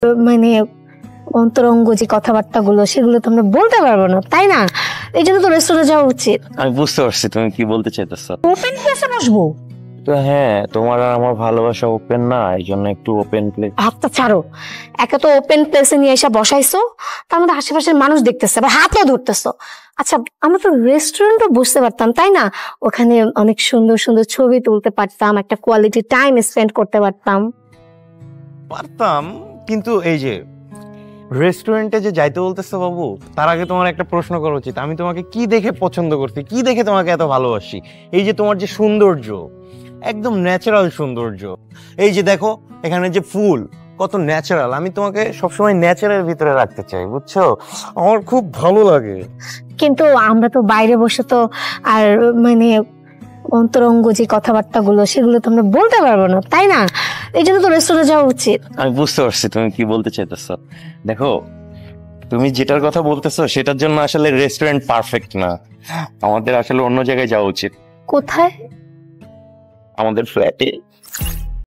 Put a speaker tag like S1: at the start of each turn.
S1: মানে অন্তরঙ্গ যে কথাবার্তাগুলো সেগুলো তো আমরা বলতে পারবো না, তাই না? এই জন্য তো রেস্টুরেন্টে যাওয়া উচিত।
S2: আমি বুঝতে পারছি তুমি কি বলতে চাইতেছো।
S1: ওপেন প্লেসে বসবো
S2: তো হ্যাঁ, তোমার আর আমার ভালোবাসা ওপেন না, এই জন্য একটু ওপেন প্লেস।
S1: হাতটা ছাড়ো। একে তো ওপেন প্লেসে নিয়ে এসে বসাইছো, তার মধ্যে আশেপাশের মানুষ দেখতেছে, আবার হাতও ধরতেছো। আচ্ছা, আমরা তো রেস্টুরেন্টও বসতে পারতাম, তাই না? ওখানে অনেক সুন্দর সুন্দর ছবি তুলতে পারতাম, একটা কোয়ালিটি টাইম স্পেন্ড করতে পারতাম।
S3: পারতাম, কিন্তু এই যে রেস্টুরেন্টে যে যাইতে বলতেছো বাবু, তার আগে তোমার একটা প্রশ্ন করা উচিত, আমি তোমাকে কি দেখে পছন্দ করছি, কি দেখে তোমাকে এত ভালোবাসি। এই যে তোমার যে সৌন্দর্য, একদম ন্যাচারাল সৌন্দর্য। এই যে দেখো এখানে যে ফুল, কত ন্যাচারাল। আমি তোমাকে সবসময় ন্যাচারাল ভিতরে রাখতে চাই, বুঝছো? আমার খুব ভালো লাগে।
S1: কিন্তু আমরা তো বাইরে বসে তো আর অন্তরঙ্গ যে কথাবার্তাগুলো সেগুলো তো আমরা বলতে পারবো না, তাই না? এই জন্য তো রেস্টুরেন্টে যাওয়া উচিত।
S2: আমি বুঝতে পারছি তুমি কি বলতে চাইতেছো। দেখো, তুমি যেটার কথা বলতেছো সেটার জন্য আসলে রেস্টুরেন্ট পারফেক্ট না। আমাদের আসলে অন্য জায়গায় যাওয়া উচিত।
S1: কোথায়?
S2: আমাদের ফ্ল্যাটে।